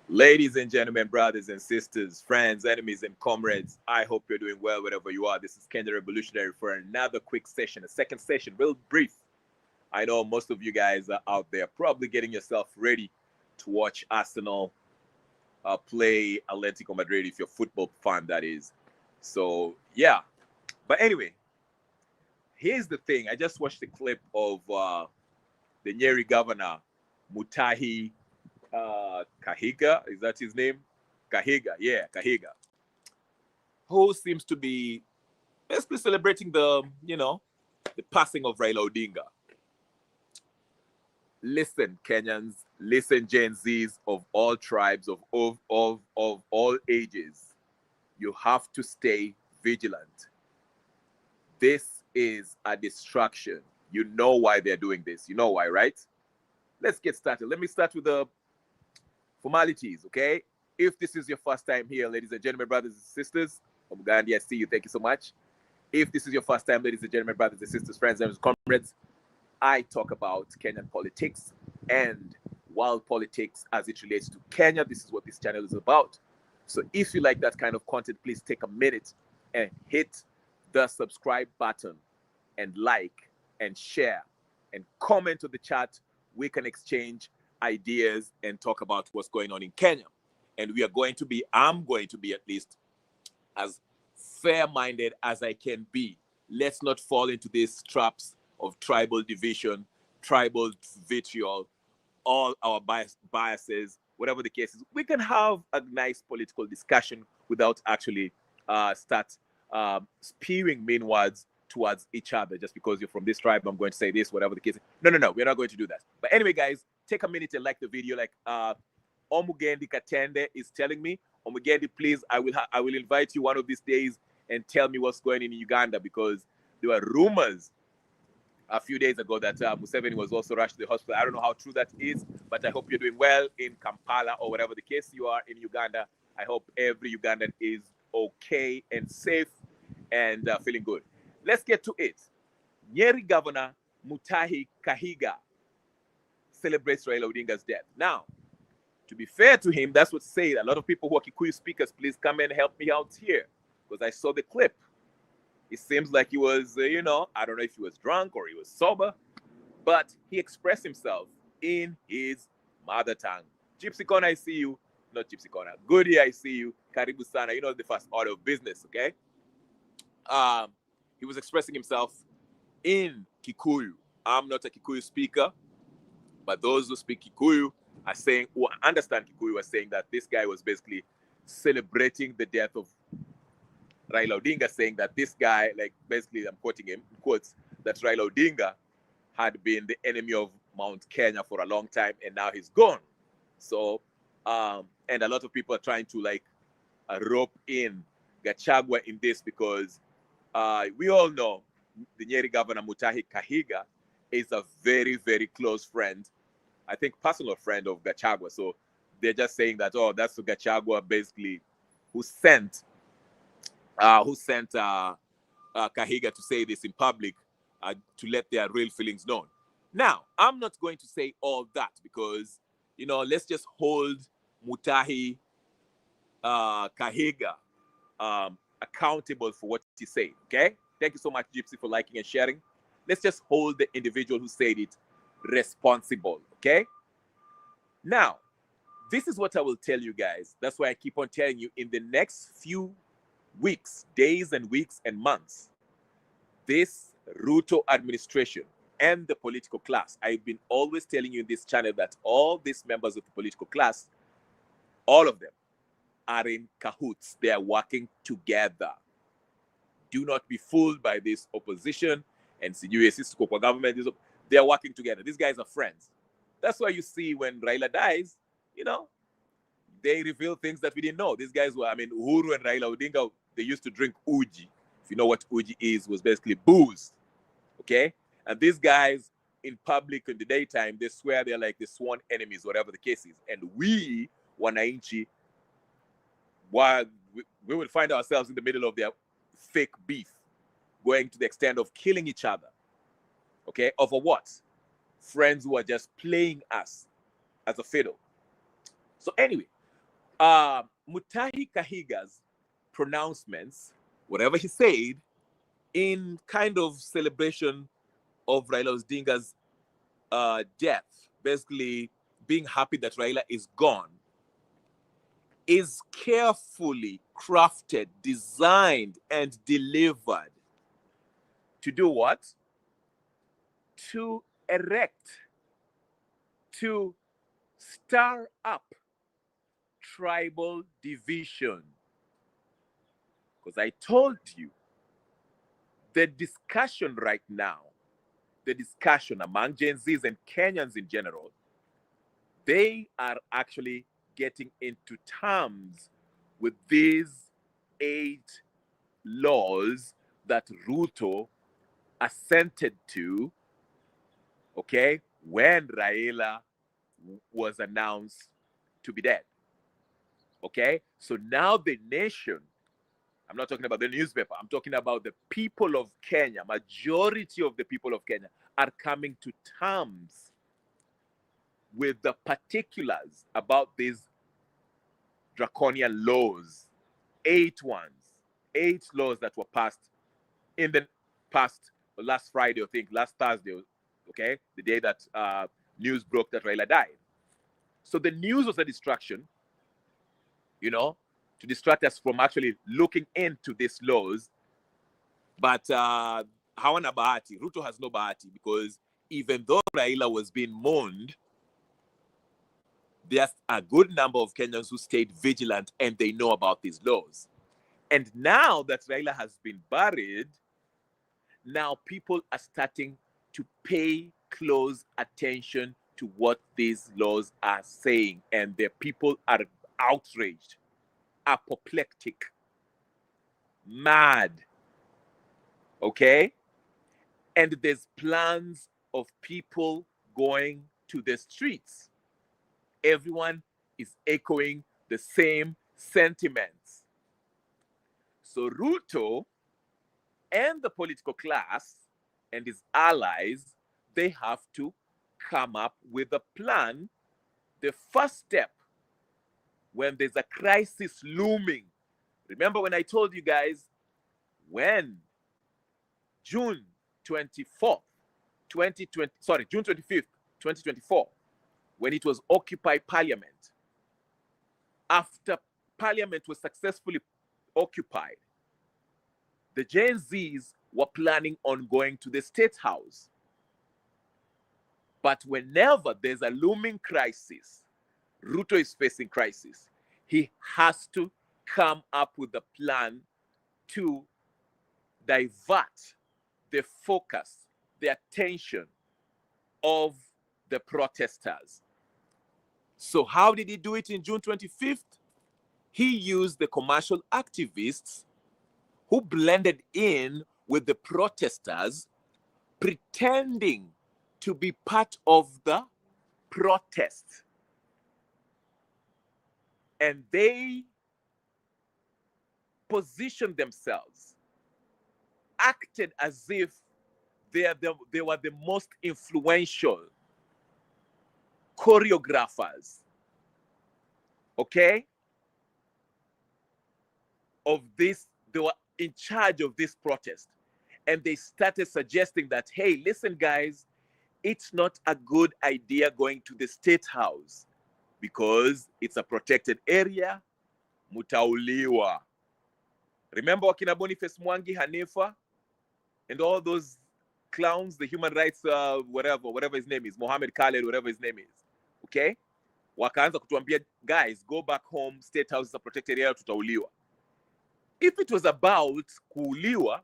Ladies and gentlemen, brothers and sisters, friends, enemies, and comrades, I hope you're doing well wherever you are. This is Ken the Revolutionary for another quick session, a second session, real brief. I know most of you guys are out there probably getting yourself ready to watch Arsenal play Atletico Madrid if you're a football fan, that is. So, yeah. But anyway, here's the thing. I just watched a clip of the Nyeri governor, Mutahi Kahiga. Is that his name? Kahiga. Yeah, Kahiga. Who seems to be basically celebrating the passing of Raila Odinga. Listen, Kenyans, listen, Gen Zs of all tribes, of all ages. You have to stay vigilant. This is a distraction. You know why they're doing this. You know why, right? Let's get started. Let me start with the formalities, okay? If this is your first time here, ladies and gentlemen, brothers and sisters, Gandhi, I see you. Thank you so much. If this is your first time, ladies and gentlemen, brothers and sisters, friends and comrades, I talk about Kenyan politics and world politics as it relates to Kenya. This is what this channel is about. So if you like that kind of content, please take a minute and hit the subscribe button and like and share and comment to the chat. We can exchange ideas and talk about what's going on in Kenya. And I'm going to be at least as fair-minded as I can be. Let's not fall into these traps of tribal division, tribal vitriol, all our biases, whatever the case is. We can have a nice political discussion without actually start spewing mean words towards each other. Just because you're from this tribe, I'm going to say this, whatever the case is. No, we're not going to do that. But anyway, guys, take a minute and like the video. Like Omugendi Katende is telling me, Omugendi, please, I will invite you one of these days and tell me what's going on in Uganda, because there were rumors a few days ago that Museveni was also rushed to the hospital. I don't know how true that is, but I hope you're doing well in Kampala or whatever the case you are in Uganda. I hope every Ugandan is okay and safe and feeling good. Let's get to it. Nyeri Governor Mutahi Kahiga celebrates Raila Odinga's death. Now, to be fair to him, that's what said. A lot of people who are Kikuyu speakers, please come and help me out here, because I saw the clip. It seems like he was, I don't know if he was drunk or he was sober, but he expressed himself in his mother tongue. Gypsy Corner, I see you. Not Gypsy Corner. Goody, I see you. Karibu Sana. You know the first order of business, okay? He was expressing himself in Kikuyu. I'm not a Kikuyu speaker, but those who speak Kikuyu are saying, who understand Kikuyu, are saying that this guy was basically celebrating the death of Raila Odinga, saying that this guy, like, basically, I'm quoting him, quotes, that Raila Odinga had been the enemy of Mount Kenya for a long time, and now he's gone. So, and a lot of people are trying to, like, rope in Gachagua in this, because we all know the Nyeri governor, Mutahi Kahiga, is a very, very close friend, I think personal friend of Gachagua. So they're just saying that, oh, that's Gachagua, basically, who sent Kahiga to say this in public, to let their real feelings known. Now, I'm not going to say all that, because, let's just hold Mutahi Kahiga accountable for what he said, okay? Thank you so much, Gypsy, for liking and sharing. Let's just hold the individual who said it responsible, okay? Now, this is what I will tell you guys. That's why I keep on telling you, in the next few weeks, days and weeks and months, this Ruto administration and the political class, I've been always telling you in this channel that all these members of the political class, all of them, are in cahoots. They are working together. Do not be fooled by this opposition and CUS's government. They are working together. These guys are friends. That's why you see when Raila dies, they reveal things that we didn't know. These guys were, Uhuru and Raila Odinga, they used to drink uji. If you know what uji is, was basically booze. Okay? And these guys in public in the daytime, they swear they're like the sworn enemies, whatever the case is. And we, Wananchi, we will find ourselves in the middle of their fake beef, going to the extent of killing each other. Okay? Over what? Friends who are just playing us as a fiddle. So anyway, Mutahi Kahiga's pronouncements, whatever he said, in kind of celebration of Raila Odinga's death, basically being happy that Raila is gone, is carefully crafted, designed, and delivered to do what? To erect, to stir up tribal division. Because I told you, the discussion right now, the discussion among Gen Zs and Kenyans in general, they are actually getting into terms with these 8 laws that Ruto assented to, okay, when Raila was announced to be dead. Okay, so now the nation, I'm not talking about the newspaper, I'm talking about the people of Kenya, majority of the people of Kenya are coming to terms with the particulars about these draconian laws. 8 laws that were passed in the past, last Friday, I think, last Thursday, okay, the day that news broke that Raila died. So the news was a distraction, you know, to distract us from actually looking into these laws. But hawana bahati, Ruto has no bahati, because even though Raila was being mourned, there's a good number of Kenyans who stayed vigilant and they know about these laws. And now that Raila has been buried, now people are starting to pay close attention to what these laws are saying. And the people are outraged, apoplectic, mad, okay? And there's plans of people going to the streets. Everyone is echoing the same sentiments. So Ruto and the political class and his allies, they have to come up with a plan. The first step when there's a crisis looming. Remember when I told you guys, when June 24th, 2020, sorry, June 25th, 2024, when it was Occupy Parliament, after Parliament was successfully occupied, the Gen Zs were planning on going to the State House. But whenever there's a looming crisis, Ruto is facing crisis, he has to come up with a plan to divert the focus, the attention of the protesters. So how did he do it in June 25th? He used the commercial activists who blended in with the protesters, pretending to be part of the protest. And they positioned themselves, acted as if they were the most influential choreographers, okay, of this. They were in charge of this protest. And they started suggesting that, hey, listen, guys, it's not a good idea going to the State House because it's a protected area. Mutauliwa. Remember wakina Boniface Mwangi, Hanifa, and all those clowns, the human rights, whatever his name is, Mohammed Khaled, whatever his name is, okay? Wakaanza kutuambia, guys, go back home, State House is a protected area, tutauliwa. If it was about kuuliwa,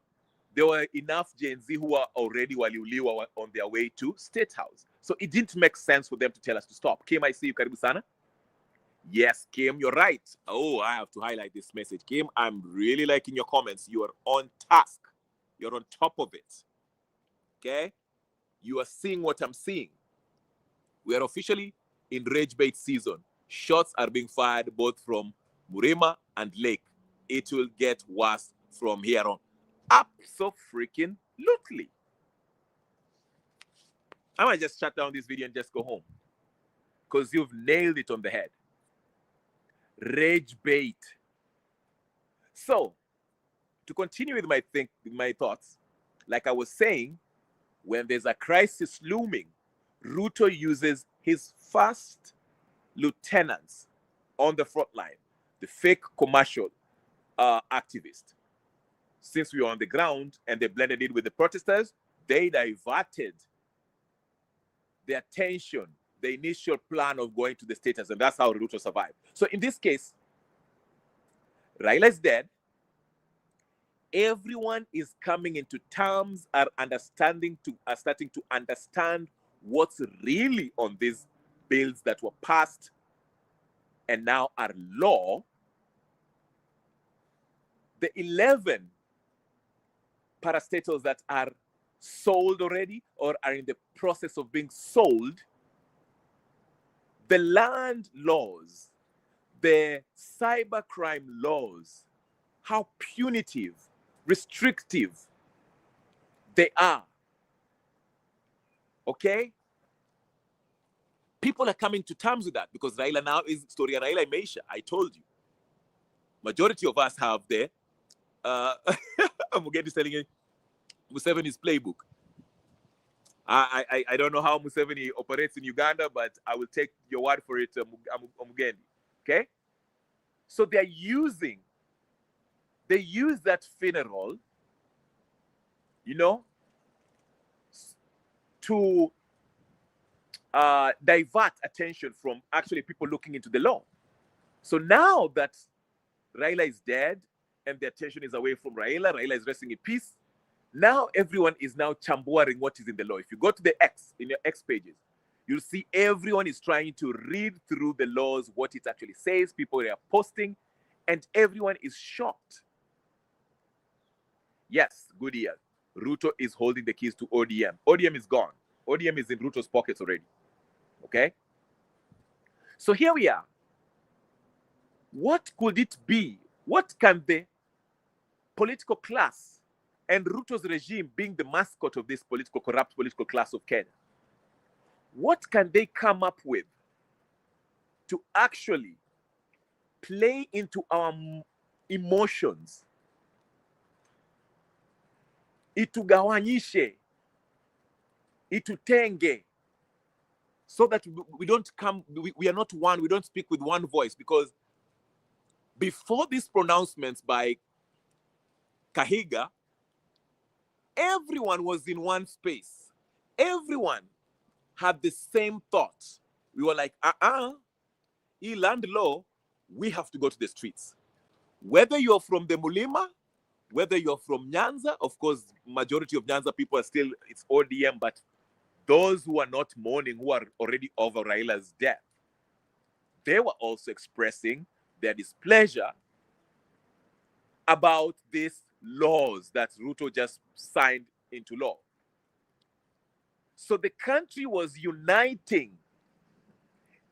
there were enough Gen Z who were already waliuliwa on their way to State House. So it didn't make sense for them to tell us to stop. Kim, I see you, karibu sana. Yes, Kim, you're right. Oh, I have to highlight this message. Kim, I'm really liking your comments. You are on task. You're on top of it. Okay? You are seeing what I'm seeing. We are officially in rage bait season. Shots are being fired both from Murima and Lake. It will get worse from here on. Abso-freaking-lutely. I might just shut down this video and just go home, because you've nailed it on the head. rage bait. So, to continue with my thoughts, like I was saying, when there's a crisis looming, Ruto uses his first lieutenants on the front line, the fake commercial activists. Since we were on the ground and they blended in with the protesters, they diverted the attention, the initial plan of going to the status, and that's how Ruto survived. So in this case, Raila is dead. Everyone is coming into terms, are starting to understand what's really on these bills that were passed and now are law. The 11 parastatals that are sold already or are in the process of being sold, the land laws, the cybercrime laws, how punitive, restrictive they are. Okay? People are coming to terms with that because Raila now is Storia Raila Meisha. I told you. Majority of us have the Mugedi is telling you Museveni's playbook. I don't know how Museveni operates in Uganda, but I will take your word for it, Mugendi. Okay? So they use that funeral, to divert attention from actually people looking into the law. So now that Raila is dead and the attention is away from Raila is resting in peace. Now everyone is now chambuaring what is in the law. If you go to the X, in your X pages, you'll see everyone is trying to read through the laws, what it actually says. People are posting, and everyone is shocked. Yes, good ear. Ruto is holding the keys to ODM. ODM is gone. ODM is in Ruto's pockets already. Okay? So here we are. What could it be? What can the political class and Ruto's regime being the mascot of this corrupt political class of Kenya, what can they come up with to actually play into our emotions? Itugawanyishe, itutenge, so that we are not one, we don't speak with one voice. Because before these pronouncements by Kahiga, everyone was in one space. Everyone had the same thought. We were like, land law, we have to go to the streets. Whether you're from the Mulima, whether you're from Nyanza, of course, majority of Nyanza people are still, it's ODM, but those who are not mourning, who are already over Raila's death, they were also expressing their displeasure about these laws that Ruto just signed into law. So the country was uniting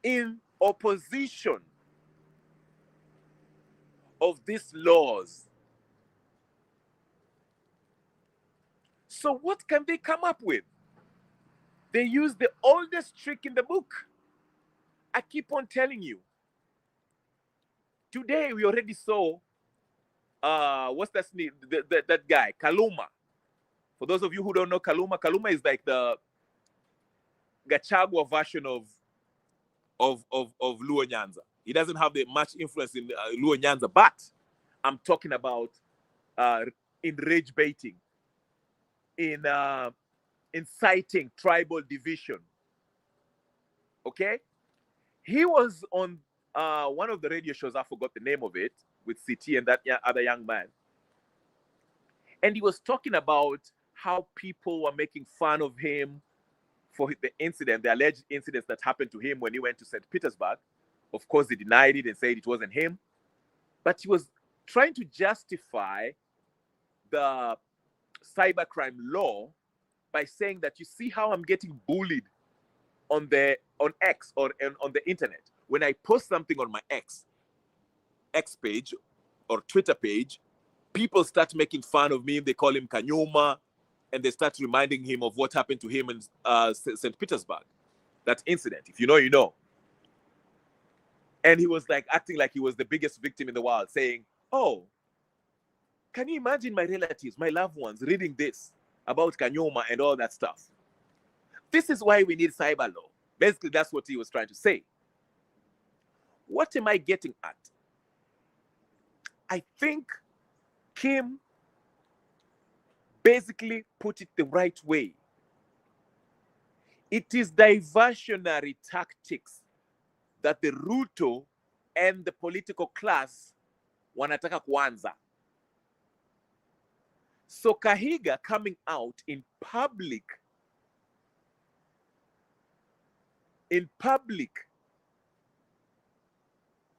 in opposition of these laws. So what can they come up with? They use the oldest trick in the book. I keep on telling you. Today we already saw what's that name? That guy, Kaluma. For those of you who don't know Kaluma is like the Gachagua version of Luo Nyanza. He doesn't have much influence in Luo Nyanza, but I'm talking about in rage baiting, in inciting tribal division. Okay? He was on one of the radio shows, I forgot the name of it, with CT and that other young man. And he was talking about how people were making fun of him for the incident, the alleged incidents that happened to him when he went to St. Petersburg. Of course, he denied it and said it wasn't him. But he was trying to justify the cybercrime law by saying that, you see how I'm getting bullied on X or on the internet. When I post something on my X page or Twitter page, people start making fun of me. They call him Kanyuma, and they start reminding him of what happened to him in St. Petersburg, that incident. If you know, you know. And he was like acting like he was the biggest victim in the world, saying, oh, can you imagine my relatives, my loved ones, reading this about Kanyoma and all that stuff? This is why we need cyber law. Basically, that's what he was trying to say. What am I getting at? I think Kim basically put it the right way. It is diversionary tactics that the Ruto and the political class wanataka kuanza. So Kahiga coming out in public,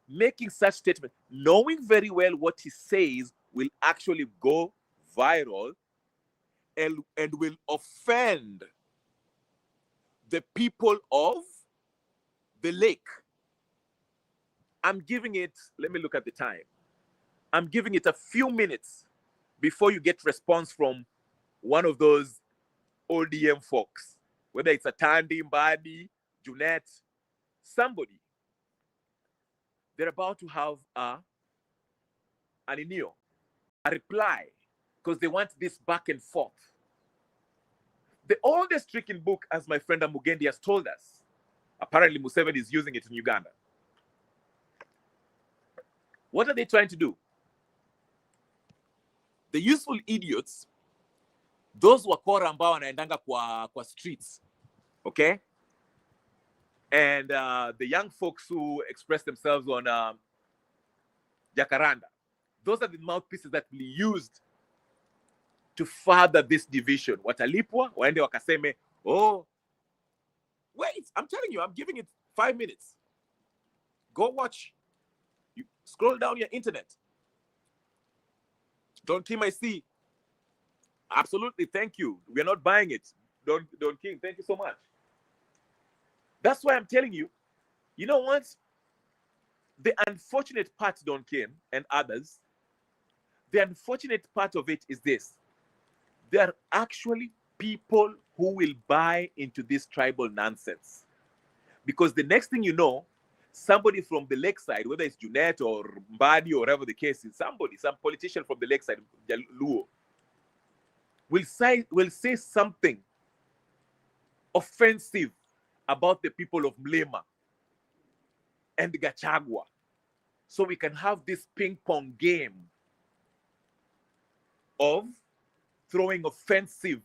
making such statement, knowing very well what he says will actually go viral and will offend the people of the lake. I'm giving it, let me look at the time. I'm giving it a few minutes before you get response from one of those ODM folks, whether it's a Tandy, Mbadi, Junet, somebody. They're about to have a reply, because they want this back and forth. The oldest trick in book, as my friend Amugendi has told us, apparently Museveni is using it in Uganda. What are they trying to do? The useful idiots, those wakora ambao wanaendanga kwa streets, okay? And the young folks who express themselves on Jacaranda, those are the mouthpieces that will be used to further this division. Watalipwa, waende wakaseme, oh, wait, I'm telling you, I'm giving it 5 minutes. Go watch. You scroll down your internet. Don't King, I see. Absolutely, thank you. We're not buying it. Don't King, thank you so much. That's why I'm telling you, you know what? The unfortunate part, Don King and others, the unfortunate part of it is this. There are actually people who will buy into this tribal nonsense. Because the next thing you know, somebody from the lakeside, whether it's Junet or Mbadi or whatever the case is, some politician from the lakeside, Luo, will say something offensive about the people of Mlema and Gachagua. So we can have this ping pong game of throwing offensive,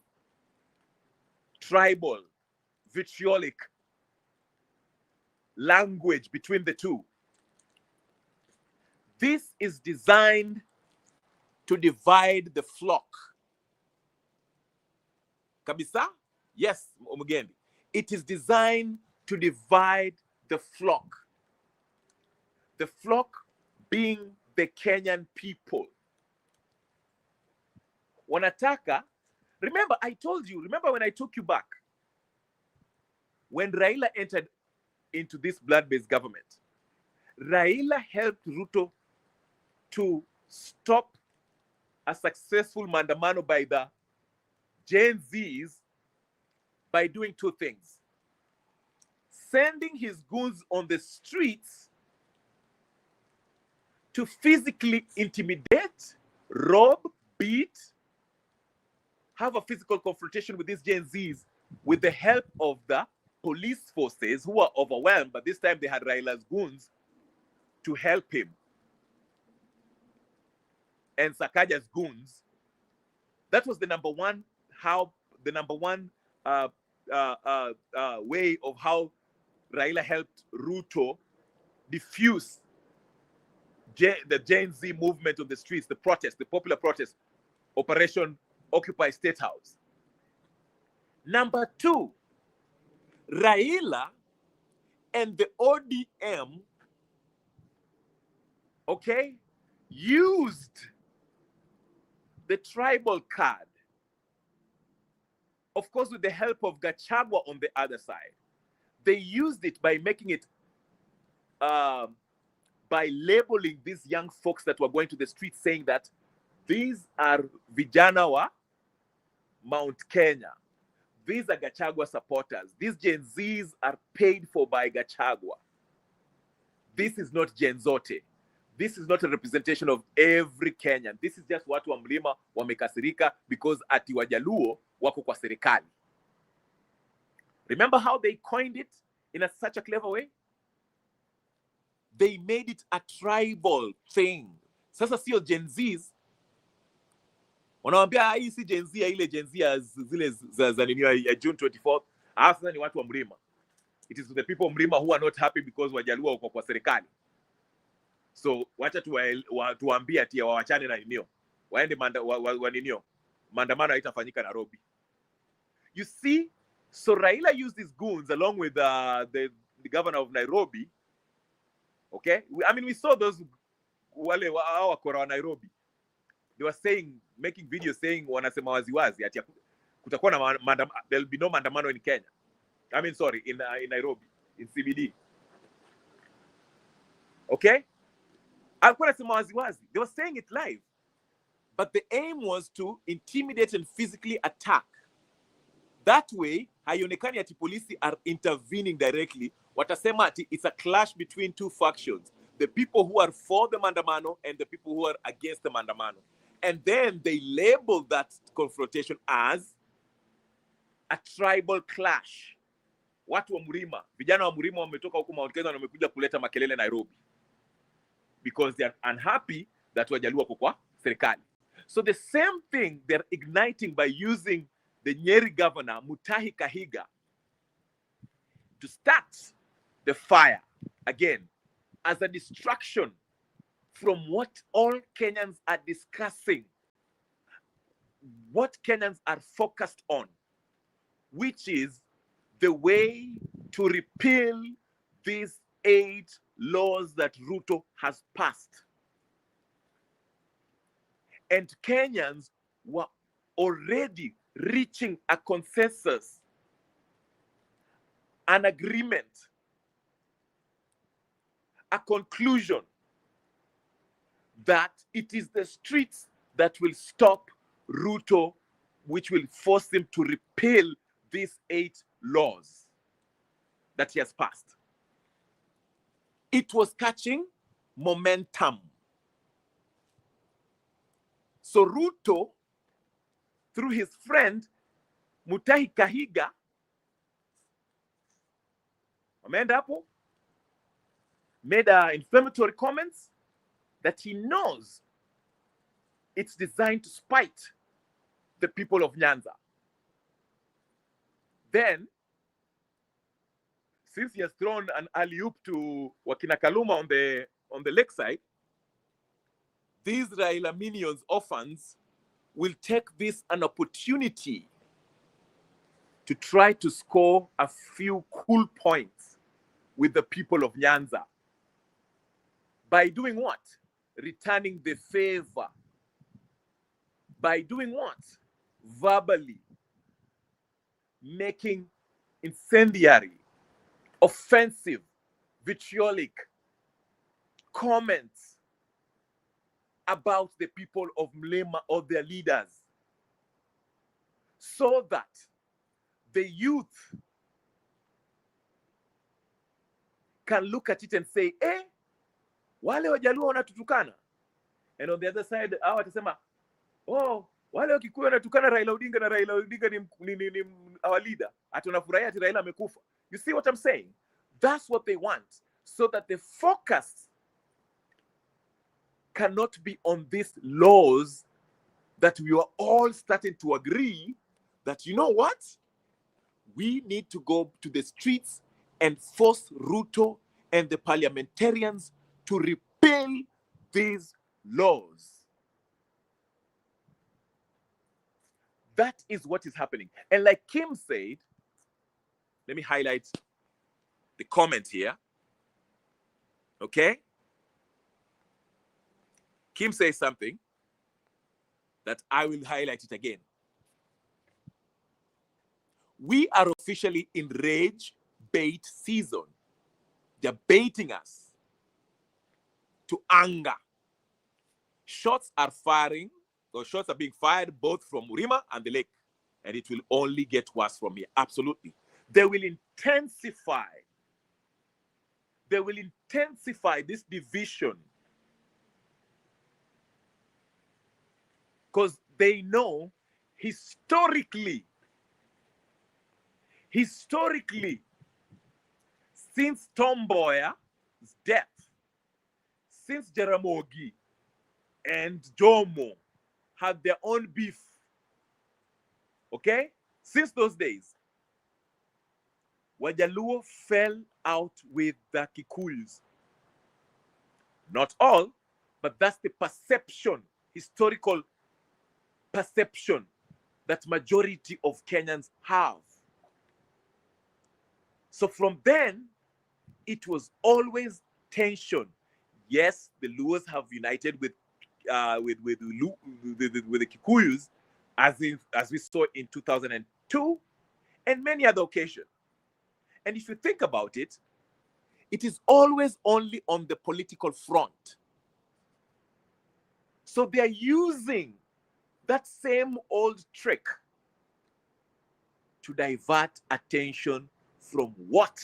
tribal, vitriolic language between the two. This is designed to divide the flock. Kabisa? Yes, Omugendi. It is designed to divide the flock. The flock being the Kenyan people. Wanataka, remember I told you, remember when I took you back, when Raila entered into this blood-based government, Raila helped Ruto to stop a successful mandamano by the Gen Zs by doing two things. Sending his goons on the streets to physically intimidate, rob, beat, have a physical confrontation with these Gen Zs with the help of the police forces who are overwhelmed, but this time they had Raila's goons to help him. And Sakaja's goons. That was the number one way of how Raila helped Ruto diffuse the Gen Z movement on the streets, the protest, the popular protest, Operation Occupy State House. Number two, Raila and the ODM, okay, used the tribal card, of course, with the help of Gachagua on the other side. They used it by making it, by labeling these young folks that were going to the streets, saying that these are Vijana wa Mount Kenya. These are Gachagua supporters. These Gen Zs are paid for by Gachagua. This is not Gen Zote. This is not a representation of every Kenyan. This is just watu wa mlima wamekasirika because ati Wajaluo wako kwa serikali. Remember how they coined it in such a clever way? They made it a tribal thing. Sasa sio Gen Zs. Wanawambia hii si Gen Z ya ile Gen Z ya zile za nini ya June 24th. Sasa ni watu wa mlima. It is the people of mlima who are not happy because Wajaluo wako kwa serikali. So wacha tuwaambie ati wawachane na ninio. Waende ninio. Maandamano haitafanyika Nairobi. You see, so Raila used these goons along with the governor of Nairobi. Okay? I mean, we saw those wale wakora wa Nairobi. They were saying, making videos saying wanasema waziwazi ati kutakuwa na there'll be no maandamano in Kenya. I mean, sorry, in Nairobi, in CBD. Okay? Alikuwa nasema waziwazi. They were saying it live. But the aim was to intimidate and physically attack. That way, haionekani ati polisi are intervening directly. Watasema ati it's a clash between two factions. The people who are for the maandamano and the people who are against the maandamano. And then they labeled that confrontation as a tribal clash. Watu wa mlima, vijana wa mlima wametoka huko Mount Kenya na wamekuja kuleta makelele Nairobi. Because they are unhappy that Wajaluo wako kwa serikali. So the same thing they're igniting by using the Nyeri governor, Mutahi Kahiga, to start the fire again as a distraction from what all Kenyans are discussing, what Kenyans are focused on, which is the way to repeal these 8 laws that Ruto has passed. And Kenyans were already reaching a consensus, an agreement, a conclusion that it is the streets that will stop Ruto, which will force him to repeal these 8 laws that he has passed. It was catching momentum. So Ruto, through his friend Mutahi Kahiga, made inflammatory comments that he knows it's designed to spite the people of Nyanza. Since he has thrown an alley-oop to Wakina Kaluma on the lakeside, these Raila minions, orphans, will take this an opportunity to try to score a few cool points with the people of Nyanza. By doing what? Returning the favor. By doing what? Verbally making incendiary, offensive, vitriolic comments about the people of Mlema or their leaders, so that the youth can look at it and say, wale Wajaluo wanatutukana. And on the other side, hawa watasema, oh, wale Wakikuyu wanatukana Raila Odinga na Raila Odinga ni our leader. Atunafurahia ati Raila amekufa. You see what I'm saying? That's what they want. So that the focus cannot be on these laws that we are all starting to agree that, you know what? We need to go to the streets and force Ruto and the parliamentarians to repeal these laws. That is what is happening. And like Kim said, let me highlight the comment here. Okay? Kim says something that I will highlight it again. We are officially in rage bait season. They're baiting us to anger. Shots are firing. Those shots are being fired both from Murima and the lake. And it will only get worse from here. Absolutely. They will intensify. They will intensify this division because they know historically, since Tom Mboya's death, since Jaramogi and Jomo had their own beef, okay? Since those days, Wajaluo fell out with the Kikuyus. Not all, but that's the perception, historical perception that majority of Kenyans have. So from then, it was always tension. Yes, the Luos have united with the Kikuyus, as we saw in 2002, and many other occasions. And if you think about it, it is always only on the political front. So they are using that same old trick to divert attention from what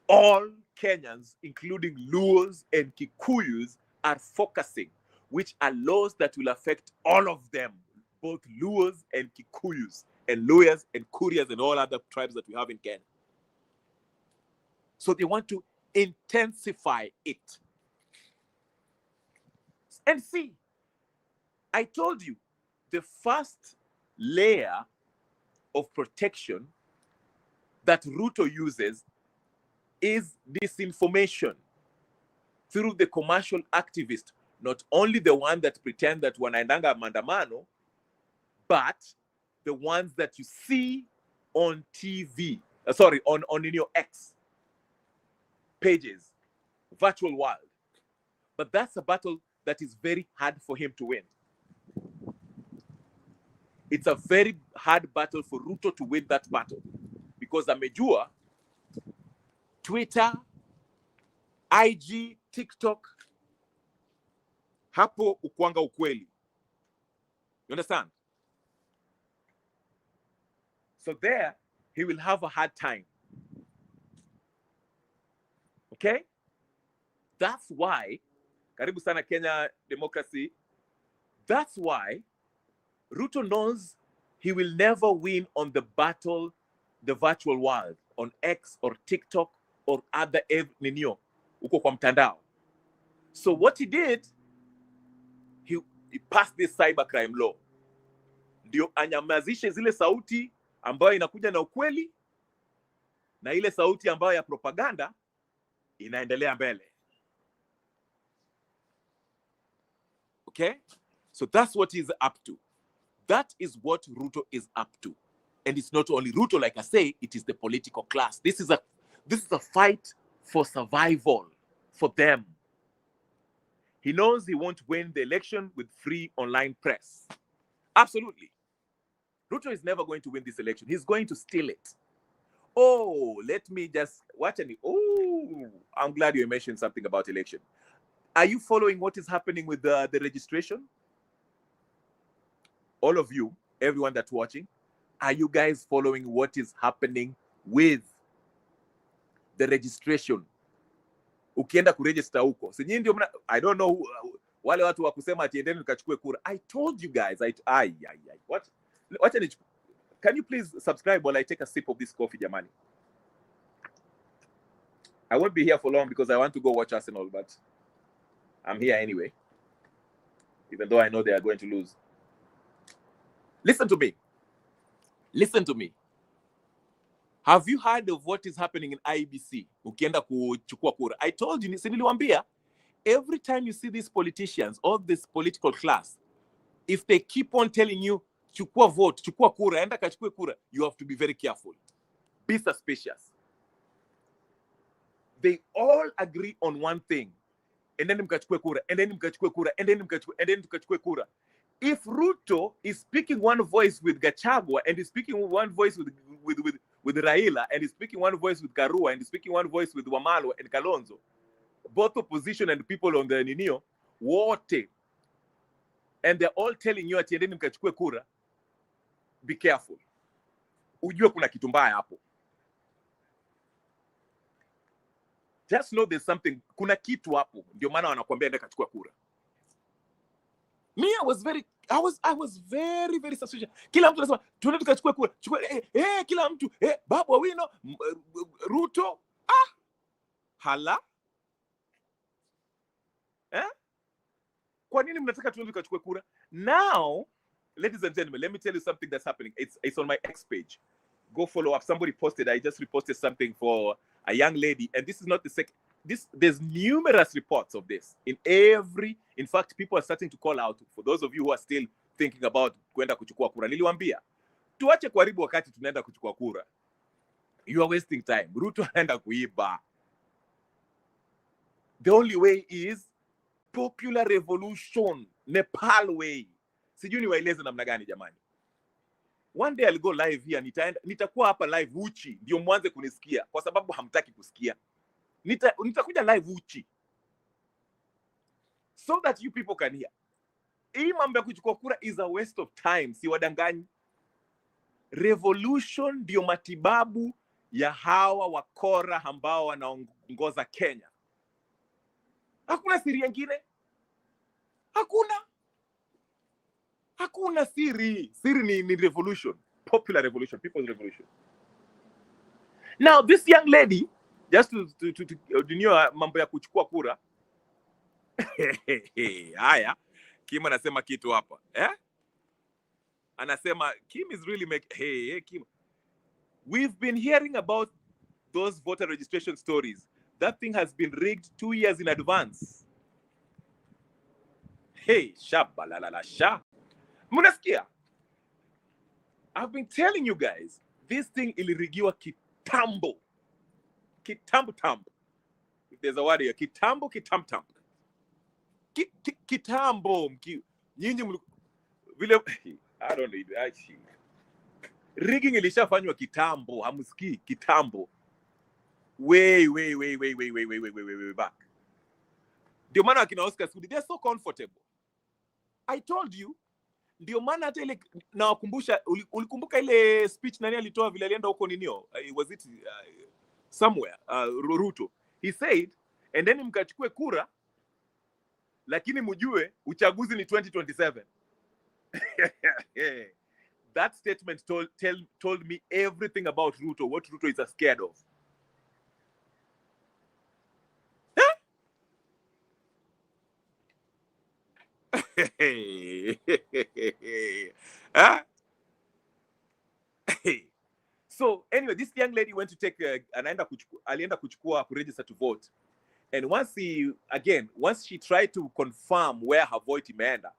all Kenyans, including Luos and Kikuyus, are focusing, which are laws that will affect all of them, both Luos and Kikuyus, and Luyas and Kurias and all other tribes that we have in Kenya. So they want to intensify it. And see, I told you, the first layer of protection that Ruto uses is disinformation through the commercial activist, not only the one that pretend that wanaendanga maandamano, but the ones that you see on TV, on your X pages, virtual world. But that's a battle that is very hard for him to win. It's a very hard battle for Ruto to win that battle, because amejua Twitter, IG, TikTok, hapo ukwanga ukweli. You understand? So there, he will have a hard time. Okay? That's why, karibu sana Kenya democracy, that's why Ruto knows he will never win on the battle, the virtual world, on X or TikTok or other ninio, uko kwa mtandao. So what he did, he passed this cybercrime law. Ndio anyamazishe zile sauti ambayo inakuja na ukweli, na ile sauti ambayo ya propaganda inaendelea mbele. Okay? So that's what he's up to. That is what Ruto is up to. And it's not only Ruto, like I say, it is the political class. This is a fight for survival for them. He knows he won't win the election with free online press. Absolutely. Ruto is never going to win this election. He's going to steal it. Oh, let me just watch any. Oh, I'm glad you mentioned something about election. Are you following what is happening with the registration? All of you, everyone that's watching, are you guys following what is happening with the registration? Ukienda kuregister huko. I don't know wale watu wa kusema ati endeni nikachukue kura. I told you guys. What? Can you please subscribe while I take a sip of this coffee, jamani? I won't be here for long because I want to go watch Arsenal, but I'm here anyway. Even though I know they are going to lose. Listen to me. Listen to me. Have you heard of what is happening in IBC? Ukienda kuchukua kura. I told you, niliwaambia, every time you see these politicians or this political class, if they keep on telling you, chukua vote, chukua kura, enda kachukue kura, you have to be very careful. Be suspicious. They all agree on one thing. And then mkachukue kura, and then mkachukue kura, and then mkachukue kura. If Ruto is speaking one voice with Gachagua and is speaking one voice with Raila and is speaking one voice with Karua and is speaking one voice with Wamalo and Kalonzo, both opposition and people on the Ninio, wote, and they're all telling you ati endeni mkachukue kura, be careful. Ujue kuna kitu mbaya hapo. just know there's something, kuna kitu hapo, ndio maana wanakuambia enda kachukua kura. Me, I was very, very suspicious. Kila mtu anasema tuende tukachukue kura. Kila mtu, Babu Owino, Ruto, hala? Kwa nini mnataka tuende tukachukue kura? Now, ladies and gentlemen, let me tell you something that's happening. It's on my X page. Go follow up. Somebody posted, I just reposted something for a young lady, and this is not the second. There's numerous reports of this in fact, people are starting to call out. For those of you who are still thinking about kwenda kuchukua kura, niliwaambia tuache kuharibu wakati tunaenda kuchukua kura. You are wasting time. Ruto anaenda kuiba. The only way is popular revolution, Nepal way. Sijui niwaeleze namna gani jamani. One day I'll go live here, nitakuwa hapa live uchi, ndio mwanze kunisikia, kwa sababu hamtaki kusikia. Nitakuja live uchi, so that you people can hear. Hii mambo ya kuchukua kura is a waste of time, si wadanganyi. Revolution ndio matibabu ya hawa wakora ambao wanaongoza Kenya. Hakuna siri nyingine. Hakuna siri. Siri ni revolution. Popular revolution. People's revolution. Now, this young lady, just to mambo ya kuchukua kura. Haya. Kim anasema kitu hapa. Anasema, Kim is really Kim. We've been hearing about those voter registration stories. That thing has been rigged 2 years in advance. Shaba la la la sha. Munasikia? I've been telling you guys, this thing ilirigiwa kitambo. Kitambo. If there's a word here, kitambo. Kitambo. Nyinyi vile, I don't know. Rigging ilishafanywa kitambo, hamusikii kitambo. Way back. Ndio maana akina Oscar Sudi, they're so comfortable. I told you. Ndio maana hata ile nawakumbusha, ulikumbuka ile speech nani alitoa vile alienda huko ninio? Was it somewhere? Ruto. He said, and then mkachukue kura, lakini mjue uchaguzi ni 2027. That statement told me everything about Ruto, what Ruto is scared of. So anyway, this young lady went to take alienda kuchukua register to vote, and once she tried to confirm where her vote imeenda,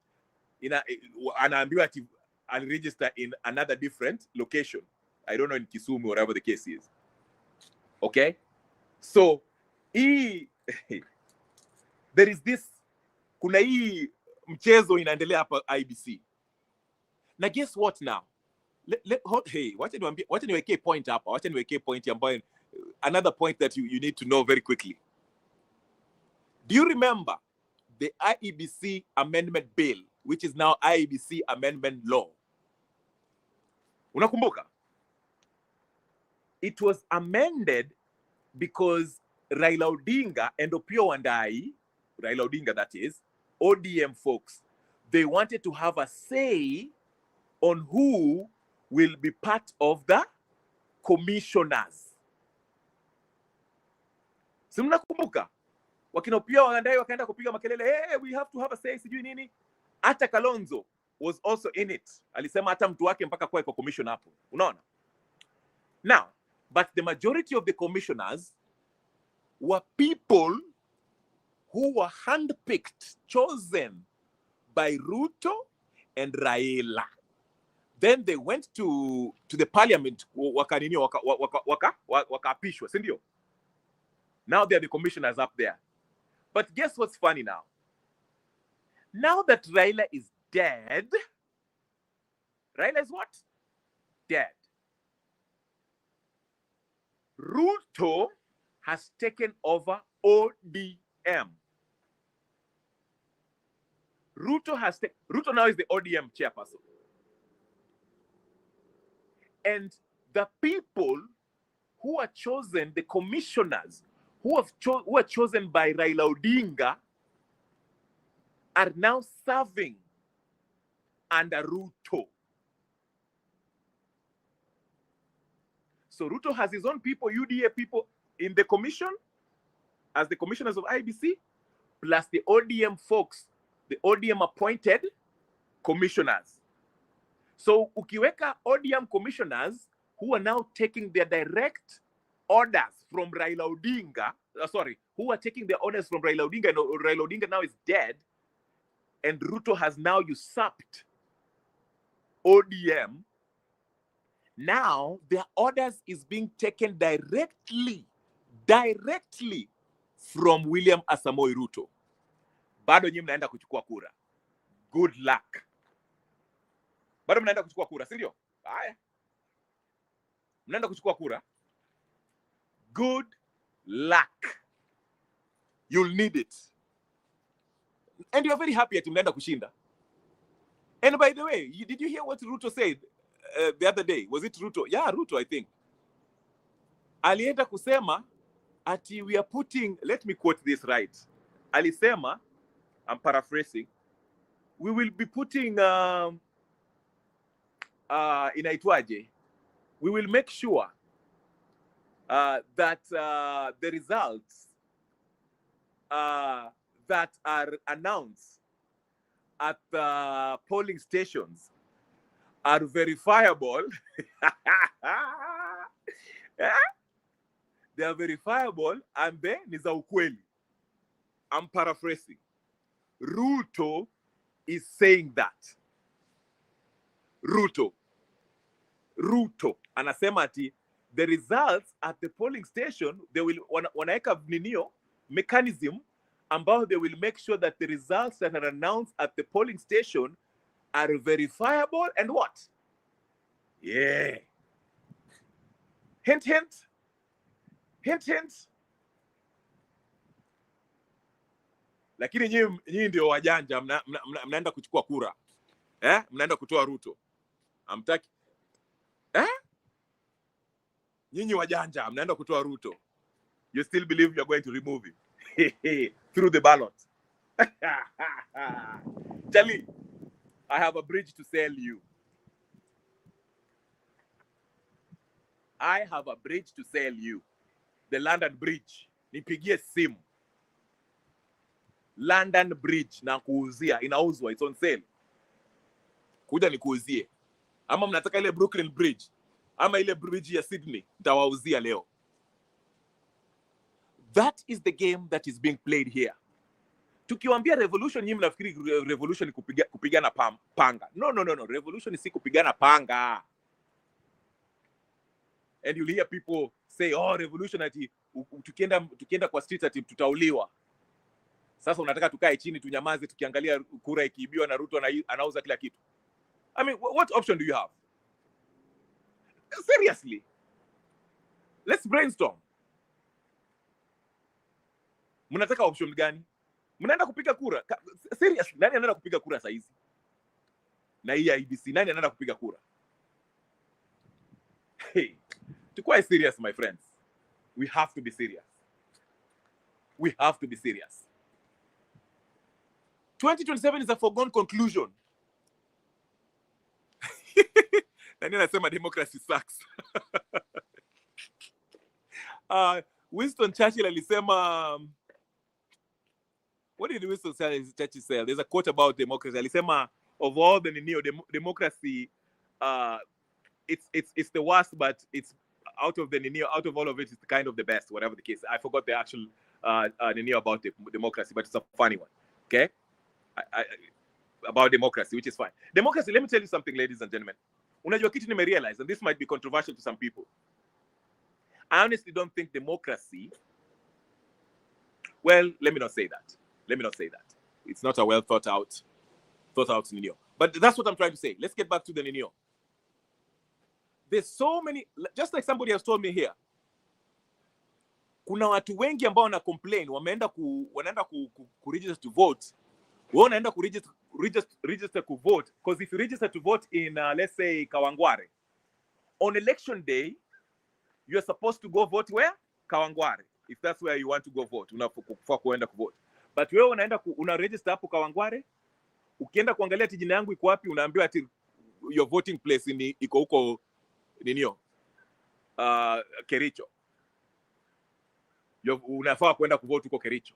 anaambiwa ati I'll register in another different location. I don't know, in Kisumu or whatever the case is. Okay, so there is this, kuna hii mchezo inaendelea hapa IBC. Na guess what now? Wacha niwekee point hapa. Wacha niwekee point ambayo, another point that you need to know very quickly. Do you remember the IEBC amendment bill, which is now IEBC amendment law? Unakumbuka? It was amended because Raila Odinga and Opiyo Wandayi, Raila Odinga that is, ODM folks, they wanted to have a say on who will be part of the commissioners. Si mnakumbuka? Wakina Opiyo Wandayi wakaenda kupiga makelele, hey, we have to have a say, sijui nini. Hata Kalonzo was also in it. Alisema hata mtu wake mpaka kwa commission hapo. Unaona? Now, but the majority of the commissioners were people who were handpicked, chosen by Ruto and Raila. Then they went to the parliament, wakaapishwa, si ndio? Now they are the commissioners up there. But guess what's funny now? Now that Raila is dead, Raila is what? Dead. Ruto has taken over ODM. Ruto now is the ODM chairperson. And the people who are chosen, the commissioners who are chosen by Raila Odinga are now serving under Ruto. So Ruto has his own people, UDA people in the commission as the commissioners of IBC, plus the ODM folks, the ODM appointed commissioners. So ukiweka ODM commissioners who are now taking their direct orders from Raila Odinga, who are taking their orders from Raila Odinga, and Raila Odinga now is dead, and Ruto has now usurped ODM. Now their orders is being taken directly from William Asamoei Ruto. Bado nyinyi mnaenda kuchukua kura. Good luck. Bado mnaenda kuchukua kura, si ndio? Haya. Mnaenda kuchukua kura. Good luck. You'll need it. And you're very happy that mnaenda kushinda. And by the way, did you hear what Ruto said the other day? Was it Ruto? Yeah, Ruto, I think. Alienda kusema ati we are putting, let me quote this right. Alisema, I'm paraphrasing, we will be putting inaitwaje? We will make sure that the results that are announced at the polling stations are verifiable. They are verifiable and then ni za ukweli. I'm paraphrasing. Ruto is saying that. Ruto anasema ati the results at the polling station, they will wanaeka ninio mechanism ambao they will make sure that the results that are announced at the polling station are verifiable and what? Yeah. Hint, hint. Hint, hint. Lakini nyinyi ndio wajanja, mnaenda kuchukua kura. Mnaenda kutoa Ruto. Amtaki. Nyinyi wajanja, mnaenda kutoa Ruto. You still believe you're going to remove him through the ballot. Charlie, I have a bridge to sell you. I have a bridge to sell you. The London Bridge. Nipigie simu. London Bridge na kuuzia, inauzwa, it's on sale. Kuja nikuuzie. Ama mnataka ile Brooklyn Bridge, ama ile bridge ya Sydney, nitawauzia leo. That is the game that is being played here. Tukiwaambia revolution, nyinyi mnafikiri revolution ni kupigana panga. No. Revolution si kupigana panga. And you'll hear people say, oh, revolution ati tukienda kwa street ati tutauliwa. Sasa unataka tukae chini tunyamaze tukiangalia kura ikiibiwa na Ruto anauza kila kitu. I mean, what option do you have? Seriously. Let's brainstorm. Mnataka option gani? Mnaenda kupiga kura? Seriously, nani anaenda kupiga kura saa hizi? Na hii IBC, nani anaenda kupiga kura? Hey, to quite serious, my friends. We have to be serious. We have to be serious. 2027 is a foregone conclusion. Nani anasema democracy sucks? Winston Churchill alisema, what did Winston Churchill say? There's a quote about democracy. Alisema, of all the democracy, it's the worst, but it's out of all of it, it's kind of the best, whatever the case. I forgot the actual about the democracy, but it's a funny one. Okay? About democracy, which is fine. Democracy, let me tell you something, ladies and gentlemen. Unajua kitu nimerealize, and this might be controversial to some people. I honestly don't think democracy, well, let me not say that. It's not a well thought out Ninio. But that's what I'm trying to say. Let's get back to the Ninio. There's so many, just like somebody has told me here, kuna watu wengi ambao wana complain, wanaenda ku register to vote. Wanaenda ku register to vote, because if you register to vote in let's say Kawangware, on election day you're supposed to go vote where? Kawangware. if that's where you want to go vote, unafaa kuenda kuvote. But wewe unaenda una register hapo Kawangware, ukienda kuangalia ati jina yangu iko wapi, unaambiwa ati your voting place ni iko huko ninio Kericho. Unafaa kuenda kuvote huko Kericho.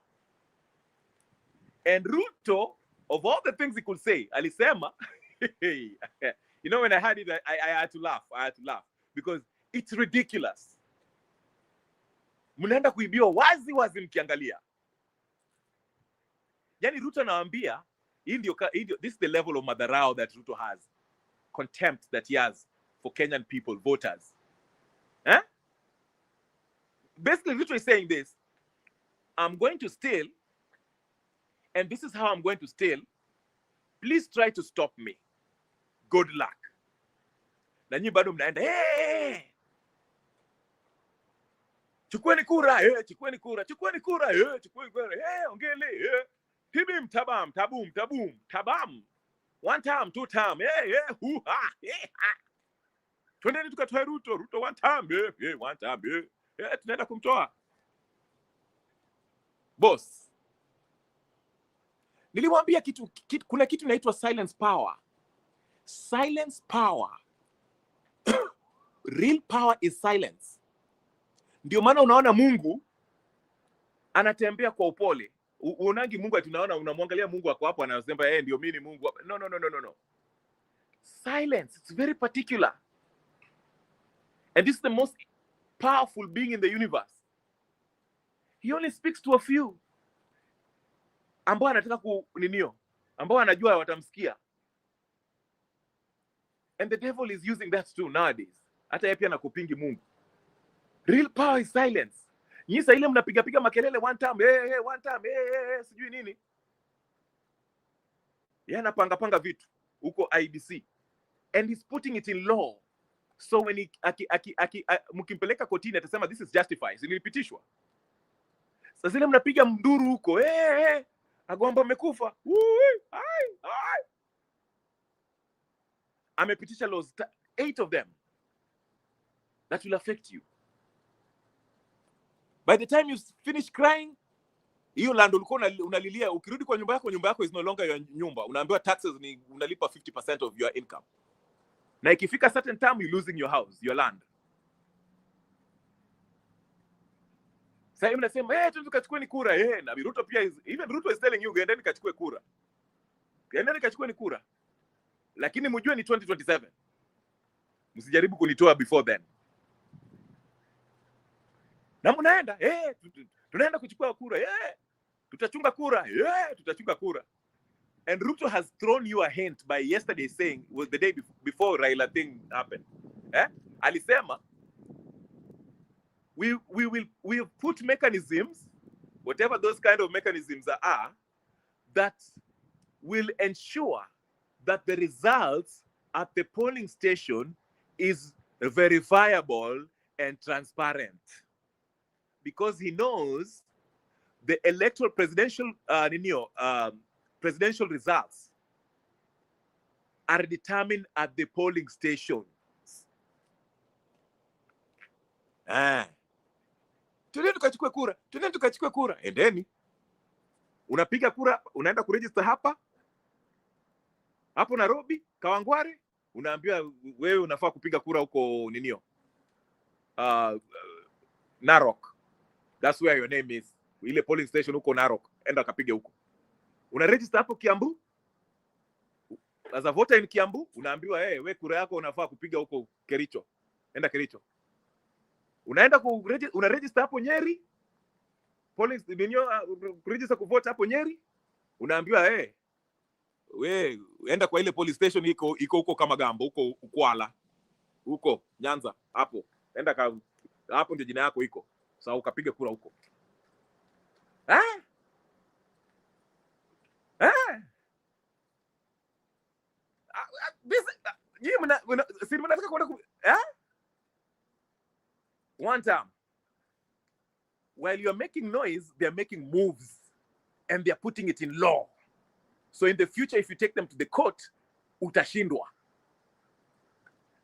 And Ruto, of all the things he could say, alisema, you know, when I heard it, I had to laugh. I had to laugh because it's ridiculous. Mnaenda kuibiwa wazi wazi mkiangalia. Yani Ruto anawaambia, this is the level of madharau that Ruto has. Contempt that he has for Kenyan people, voters. Eh? Basically, Ruto is saying this. I'm going to steal, and this is how I'm going to steal. Please try to stop me. Good luck. Na nyinyi bado mnaenda, hey! Chukueni kura, chukueni kura, chukueni kura, chukueni kura, ongele, Tibim, tabam, tabum, tabum, tabam. One time, two time, hoo-ha, ha. Twendeni tukatoe Ruto, Ruto one time, one time, tunaenda kumtoa. Boss. Niliwaambia kuna kitu inaitwa silence power. Silence power. Real power is silence. Ndio maana unaona Mungu anatembea kwa upole. Uonangi Mungu ati unaona unamwangalia Mungu wako hapo anasema ndio mimi ni Mungu. No. Silence, it's very particular. And this is the most powerful being in the universe. He only speaks to a few. Ambao anataka kuninio, ambao anajua watamsikia. And the devil is using that too nowadays. Hata yeye pia anakupingi Mungu. Real power is silence. Nyinyi ile mnapiga makelele one time, one time, sijui nini. Yeye anapanga vitu huko IBC. And he's putting it in law. So when he mkimpeleka kotini atasema this is justified. Ilipitishwa. Sasa zile mnapiga mduru huko, Agomba amekufa. Amepitisha laws 8 of them that will affect you. By the time you finish crying, hiyo land ulikuwa unalilia, ukirudi kwa nyumba yako is no longer your nyumba. Unaambiwa taxes ni unalipa 50% of your income. Na ikifika certain time you losing your house, your land. Sasa mnasema tukachukue kura, na Ruto pia even Ruto is telling you endeni kachukue kura. Endeni kachukue kura. Lakini mjue ni 2027. Msijaribu kunitoa before then. Na mnaenda, tunaenda kuchukua kura, tutachunga kura, tutachunga kura. And Ruto has thrown you a hint by yesterday saying, was the day before Raila thing happened. Alisema, we will put mechanisms, whatever those kind of mechanisms are, that will ensure that the results at the polling station is verifiable and transparent. Because he knows the electoral presidential results are determined at the polling stations. Tuende tukachukue kura. Endeni. Unapiga kura, unaenda kuregister hapo Nairobi, Kawangware, unaambiwa wewe unafaa kupiga kura huko Narok. That's where your name is. Ile polling station huko Narok. Enda kapige huko. Una register hapo Kiambu. As a voter in Kiambu, unaambiwa wewe kura yako unafaa kupiga huko Kericho. Enda Kericho. Unaenda una register hapo Nyeri. Polling register kuvote hapo Nyeri. Unaambiwa wewe enda kwa ile police station iko huko kama Gambo, huko Ukwala. Huko Nyanza hapo. Enda hapo ndio jina yako iko. Sasa ukapiga kura huko. One time, while you're making noise, they're making moves and they're putting it in law. So in the future, if you take them to the court, utashindwa.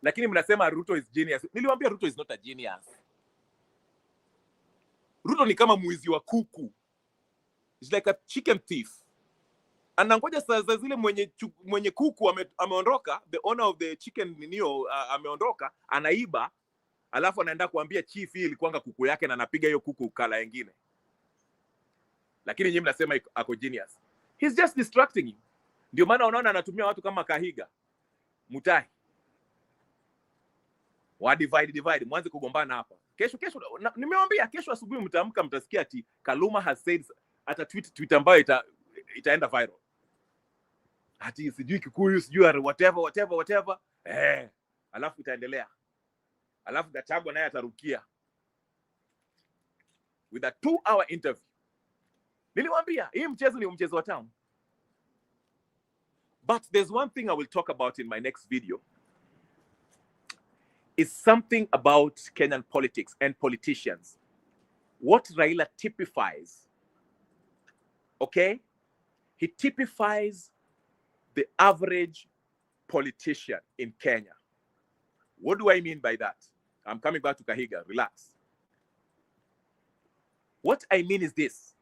Lakini mnasema Ruto is genius. Niliwaambia Ruto is not a genius. Ruto ni kama mwizi wa kuku. It's like a chicken thief. Anangoja saa zile mwenye kuku ameondoka, the owner of the chicken ameondoka, anaiba, alafu anaenda kuambia chief hii ilikuanga kuku yake na anapiga hiyo kuku kala nyingine. Lakini nyinyi mnasema ako genius. He's just distracting you. Ndio maana unaona anatumia watu kama Kahiga, Mutahi. Wa divide mwanze kugombana hapa. Kesho nimewaambia kesho asubuhi mtaamka mtasikia ati Kaluma has said ata tweet ambayo itaenda viral. Ati sijui Kikuyu sijui whatever. Alafu itaendelea. Alafu Gachagua naye atarukia with a 2-hour interview. Niliwaambia hii mchezo ni mchezo wa town. But there's one thing I will talk about in my next video. It's something about Kenyan politics and politicians. What Raila typifies. Okay? He typifies the average politician in Kenya. What do I mean by that? I'm coming back to Kahiga. Relax. What I mean is this.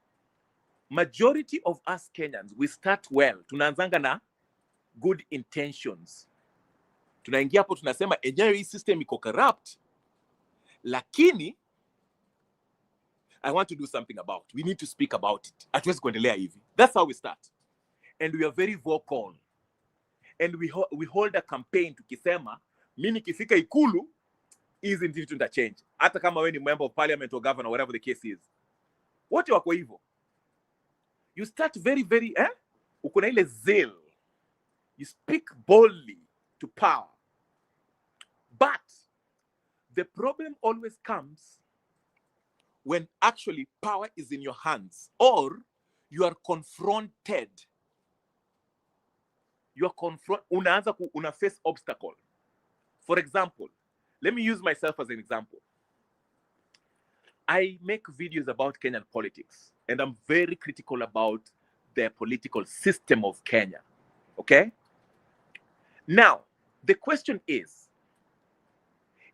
Majority of us Kenyans, we start well. Tunaanzanga na good intentions. Tunaingia hapo tunasema Nyeri system iko corrupt. Lakini I want to do something about it. We need to speak about it. Hatuwezi kuendelea hivi. That's how we start. And we are very vocal. And we hold a campaign tukisema mimi nikifika ikulu hizi vitu tutachange. Hata kama wewe ni member of parliament or governor, whatever the case is. Wote wako hivyo. You start very uko na ile zeal. You speak boldly to power. But the problem always comes when actually power is in your hands or you are confronted. Una face obstacle. For example, let me use myself as an example. I make videos about Kenyan politics and I'm very critical about the political system of Kenya. Okay? Now, the question is,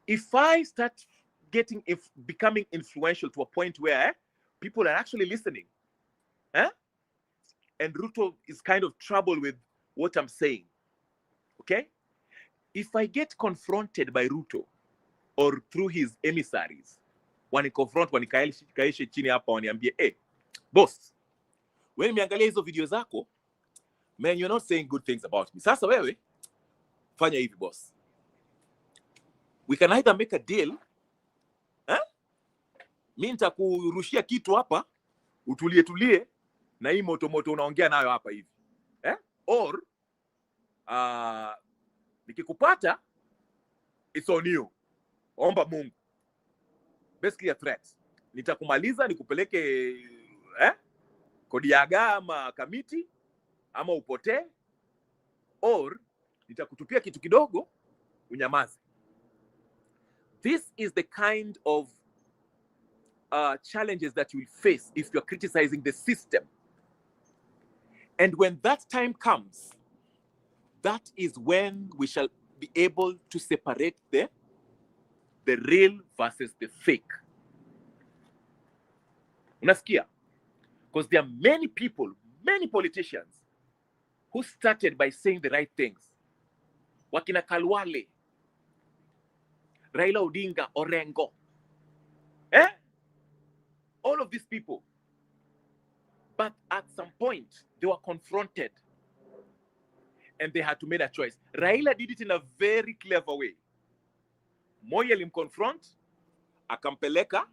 if I start becoming influential to a point where people are actually listening, and Ruto is kind of troubled with what I'm saying, okay? If I get confronted by Ruto or through his emissaries, wanikaishe chini hapa waniambie, boss, when miangalia hizo video zako, man, you're not saying good things about me. Sasa wewe, fanya hivi, boss. We can either make a deal, mimi nitakurushia kitu hapa, utulie, na hii moto unaongea nayo hapa hivi. Or, nikikupata, it's on you. Omba Mungu. Basically a threat. Nitakumaliza, nikupeleke Kodiaga ama Kamiti, ama upotee, or nitakutupia kitu kidogo, unyamaze. This is the kind of challenges that you will face if you're criticizing the system. And when that time comes, that is when we shall be able to separate the real versus the fake. Unasikia? Because there are many people, many politicians who started by saying the right things. Wakina Kalwale, Raila Odinga, Orengo. All of these people. But at some point, they were confronted. And they had to make a choice. Raila did it in a very clever way. Moi alimconfront, akampeleka,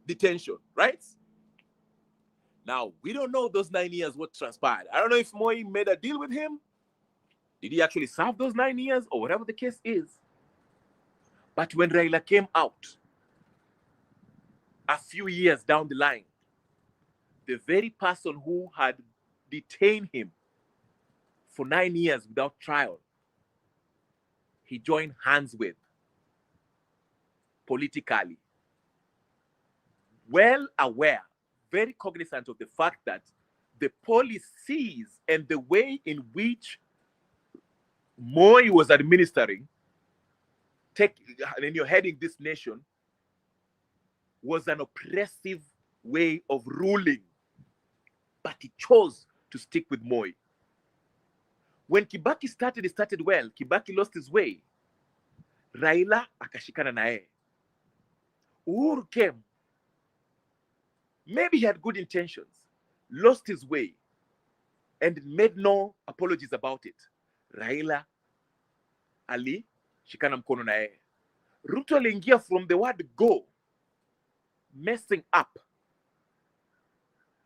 detention, right? Now, we don't know those 9 years what transpired. I don't know if Moi made a deal with him. Did he actually serve those 9 years or whatever the case is? But when Raila came out, a few years down the line, the very person who had detained him for 9 years without trial, he joined hands with politically. Well aware, very cognizant of the fact that the policies and the way in which Moi was administering, and you're heading this nation, was an oppressive way of ruling, but he chose to stick with Moi. When Kibaki started, it started well. Kibaki lost his way. Raila akashikana na yeye. Uhuru came. Maybe he had good intentions, lost his way, and made no apologies about it. Raila ali shikana mkono na yeye. Ruto aliingia from the word go, messing up.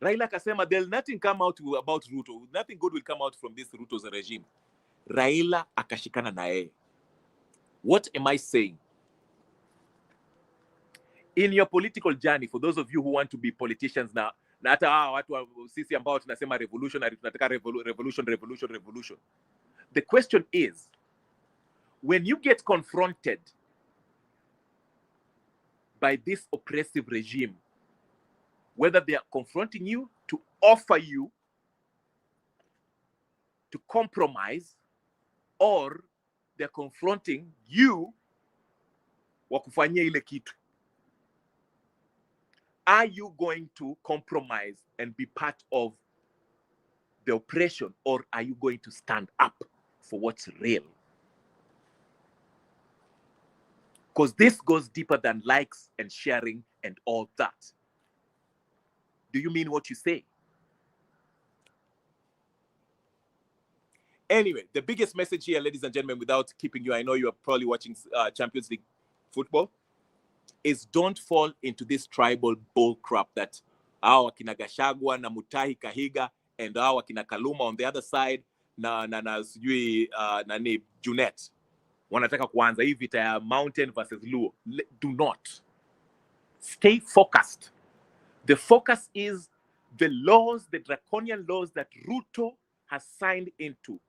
Raila akasema there'll nothing come out about Ruto. Nothing good will come out from this Ruto's regime. Raila akashikana na yeye. What am I saying? In your political journey, for those of you who want to be politicians now, na hata watu sisi ambao tunasema revolutionary, tunataka revolution. The question is, when you get confronted by this oppressive regime, whether they are confronting you to offer you to compromise, or they're confronting you wakufanyia ile kitu, are you going to compromise and be part of the oppression, or are you going to stand up for what's real? Because this goes deeper than likes and sharing and all that. Do you mean what you say? Anyway, the biggest message here, ladies and gentlemen, without keeping you, I know you are probably watching Champions League football, is don't fall into this tribal bull crap that our kina Gachagua na Mutahi Kahiga and our kina Kaluma on the other side na sijui nani Junet wanataka kuanza hii vita ya Mountain versus Luo. Do not. Stay focused. The focus is the laws, the draconian laws that Ruto has signed into.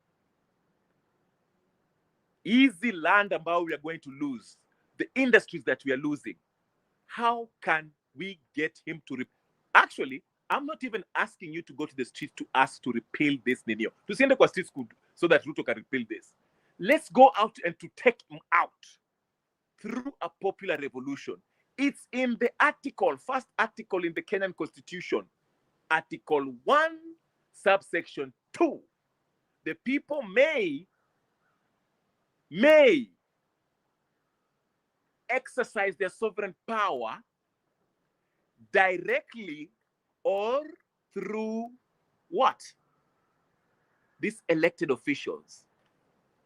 Easy land ambao we are going to lose. The industries that we are losing. How can we get him to... Actually, I'm not even asking you to go to the street to ask to repeal this ninio. Tusiende kwa street school so that Ruto can repeal this. Let's go out and to take him out through a popular revolution. It's in the article, first article in the Kenyan Constitution, Article 1, subsection 2. The people may exercise their sovereign power directly or through what? These elected officials,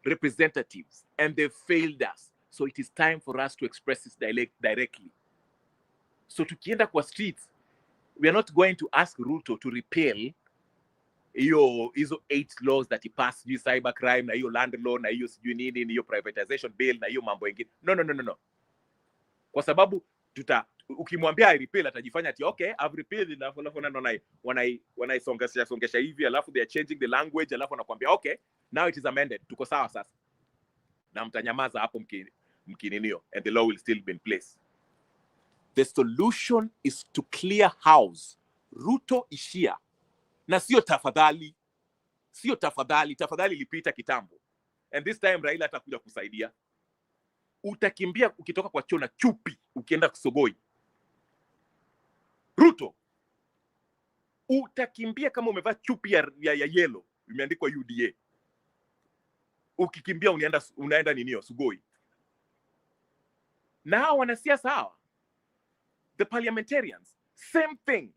representatives, and they failed us. So it is time for us to express this directly. So tukienda kwa streets, we are not going to ask Ruto to repeal hizo 8 laws that he passed, hiyo cybercrime, na hiyo land law, na hiyo sijui nini, hiyo privatization bill, na hiyo mambo mengine. No. Kwa sababu ukimwambia I repeal atajifanya ati okay, I've repealed, na wanaisongesha hivi, alafu they are changing the language, alafu anakuambia okay, now it is amended, tuko sawa sasa. Na mtanyamaza hapo mkininio, and the law will still be in place. The solution is to clear house. Ruto ishia. Na sio tafadhali. Tafadhali lipita kitambo. And this time Raila atakuja kusaidia. Utakimbia ukitoka kwa choo na chupi ukienda kusogoi. Ruto, utakimbia kama umevaa chupi ya yellow imeandikwa UDA. Ukikimbia unaenda ninio sugoi. Now wanasiasa hawa, the parliamentarians, same thing.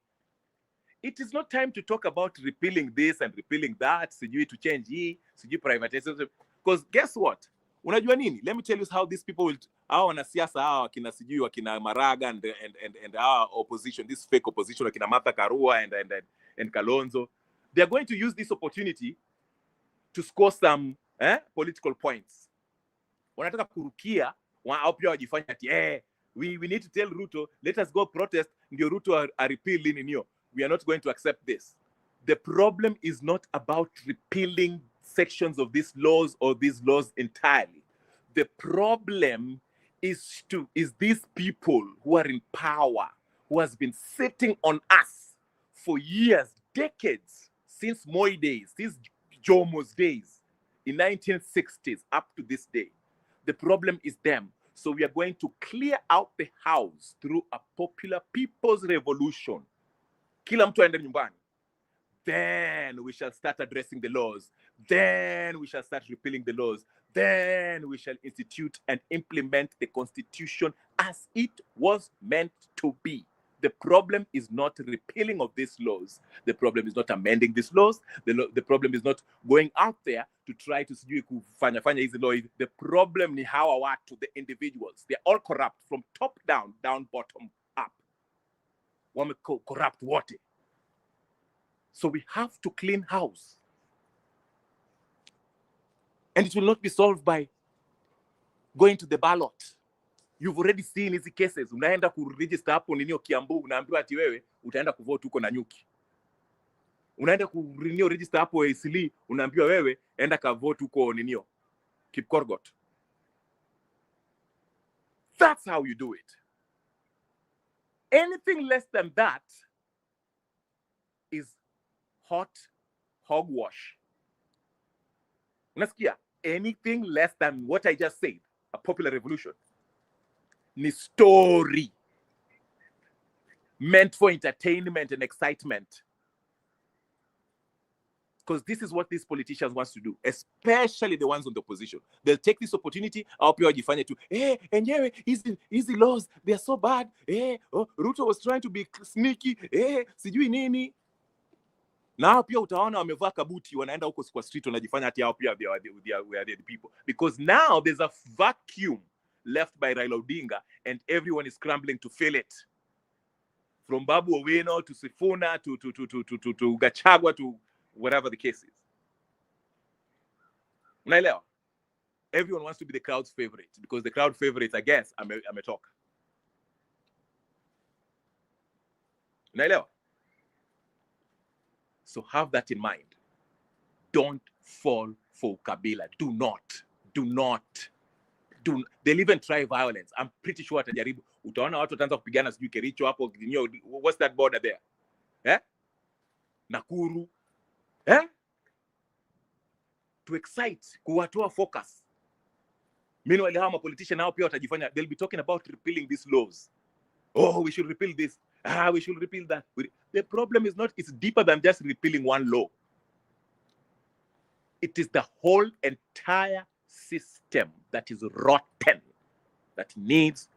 It is not time to talk about repealing this and repealing that, sijui to change hii, sijui privatization. Because guess what? Unajua nini? Let me tell you how these people will, hawa wanasiasa hawa wakina sijui wakina Maraga and our opposition, this fake opposition, wakina Martha Karua and Kalonzo, they are going to use this opportunity to score some political points. Wanataka kurukia, au pia wajifanya ati we need to tell Ruto, let us go protest, ndio Ruto are repealing ninio. We are not going to accept this. The problem is not about repealing sections of these laws or these laws entirely. The problem is these people who are in power, who has been sitting on us for years, decades, since Moi days, since Jomo's days, in 1960s up to this day. The problem is them. So we are going to clear out the house through a popular people's revolution. Kila mtu aende nyumbani. Then we shall start addressing the laws. Then we shall start repealing the laws. Then we shall institute and implement the constitution as it was meant to be. The problem is not repealing of these laws. The problem is not amending these laws. The problem is not going out there to try to sijui kufanya hizi law. The problem ni hawa watu, the individuals. They're all corrupt from top down, bottom up. Wame corrupt wote. So we have to clean house. And it will not be solved by going to the ballot. You've already seen these cases. Unaenda kuregister hapo ninio Kiambu, unaambiwa ati wewe utaenda kuvote huko na nyuki. Unaenda kurenew register hapo Isili, unaambiwa wewe enda ka vote huko ninio Kipkorgot. That's how you do it. Anything less than that is hot hogwash. Unasikia? Anything less than what I just said, a popular revolution, ni story meant for entertainment and excitement. Because this is what these politicians want to do, especially the ones on the opposition. They'll take this opportunity, enyewe, easy laws, they are so bad. Ruto was trying to be sneaky. Sijui nini. Now pia utaona wamevaa kabuti, wanaenda huko kwa street, wanajifanya ati hao pia they are the people. Because now there's a vacuum left by Raila Odinga, and everyone is scrambling to fill it. From Babu Owino to Sifuna to Gachagua to whatever the case is. Unaelewa? Everyone wants to be the crowd's favorite because the crowd favorites, I guess, I'm a talk. Unaelewa? So have that in mind. Don't fall for Kabila. Do not. They'll even try violence. I'm pretty sure atajaribu. Utaona watu wataanza kupigana sijui Kericho hapo, what's that border there? Nakuru. To excite, kuwatoa focus. Meanwhile, how politicians now pia watajifanya, they'll be talking about repealing these laws. Oh, we should repeal this. We should repeal that. The problem is not, it's deeper than just repealing one law. It is the whole entire system that is rotten, that needs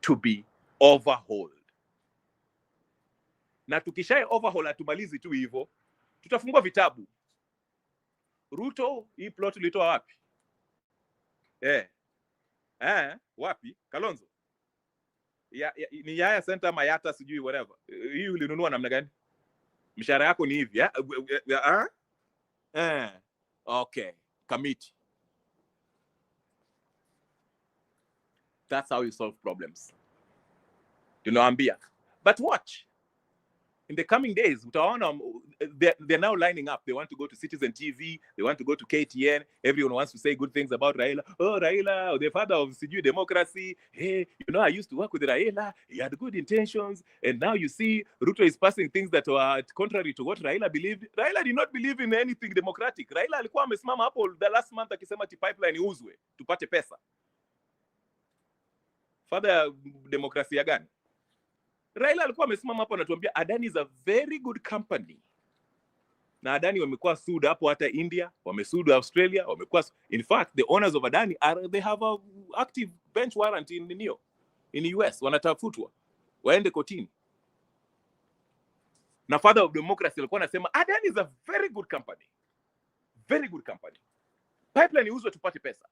to be overhauled. Na tukishaye overhaul atumalizi tu hivyo, tutafungua vitabu. Ruto, hii plot ulitoa wapi? Wapi? Kalonzo. Ni Yaya Center Mayata sijui whatever. Hii ulinunua namna gani? Mshahara yako ni hivi, okay, committee. That's how you solve problems. Tunawaambia. But watch. In the coming days, they're now lining up. They want to go to Citizen TV. They want to go to KTN. Everyone wants to say good things about Raila. Oh, Raila, the father of Siju democracy. Hey, I used to work with Raila. He had good intentions. And now you see, Ruto is passing things that were contrary to what Raila believed. Raila did not believe in anything democratic. Raila alikuwa amesimama hapo the last month akisema ati pipeline iuzwe tupate pesa. Father demokrasia gani? Raila alikuwa amesimama hapo anatuambia Adani is a very good company. Na Adani wamekuwa sued hapo hata India, wamesued Australia, wamekuwa, in fact the owners of Adani they have a active bench warrant in US, wanatafutwa waende kotini. Na father of democracy alikuwa anasema Adani is a very good company. Very good company. Pipeline iuzwe tupate pesa.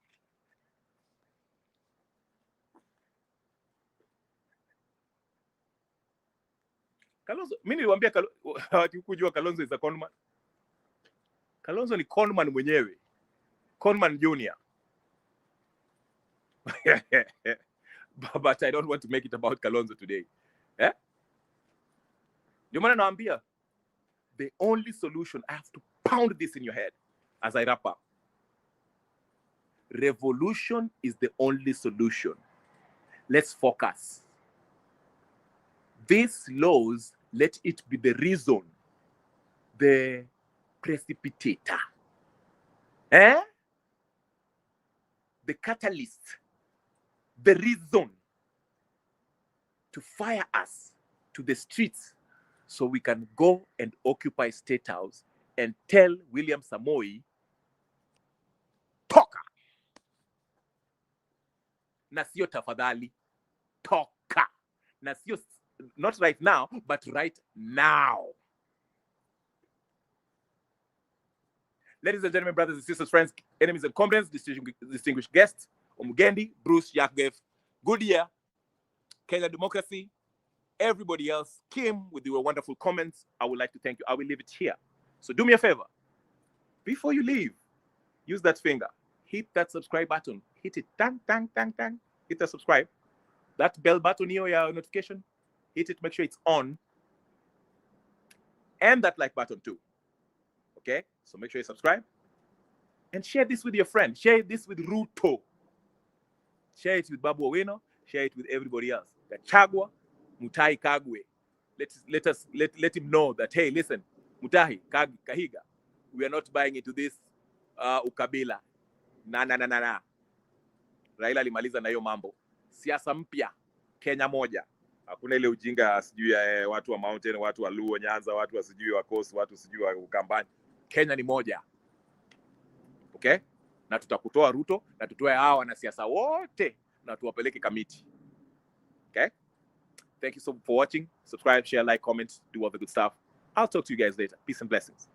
Kalonzo, mimi niliwaambia kujua Kalonzo is a conman. Kalonzo ni conman mwenyewe. Conman Junior. But I don't want to make it about Kalonzo today. Ndio maana naambia, the only solution, I have to pound this in your head as I wrap up. Revolution is the only solution. Let's focus. These laws, let it be the reason, the precipitator, the catalyst the reason to fire us to the streets so we can go and occupy State House and tell William Samoei, toka. Na sio tafadhali, toka. Na sio, not right now, but right now. Ladies and gentlemen, brothers and sisters, friends, enemies and comrades, distinguished guests, Omugendi, Bruce, Yakgev, Goodyear, Kenya Democracy, everybody else, Kim, with your wonderful comments, I would like to thank you. I will leave it here. So do me a favor. Before you leave, use that finger. Hit that subscribe button. Hit it. Tang, tang, tang, tang. Hit the subscribe. That bell button here, your notification. Hit it. Make sure it's on. And that like button too. Okay? So make sure you subscribe. And share this with your friend. Share this with Ruto. Share it with Babu Owino. Share it with everybody else. Gachagua, Mutahi, Kagwe. Let him know that, hey, listen, Mutahi, Kahiga, we are not buying into this ukabila. Na. Raila alimaliza na hiyo mambo. Siasa mpya, Kenya moja. Hakuna ile ujinga sijui ya watu wa Mountain, watu wa Luo, Nyanza, watu wa sijui wa Coast, watu sijui wa Ukambani. Kenya ni moja. Okay? Na tutakutoa Ruto, na tutoe hawa wanasiasa wote, na tuwapeleke kamiti. Okay? Thank you so much for watching. Subscribe, share, like, comment, do all the good stuff. I'll talk to you guys later. Peace and blessings.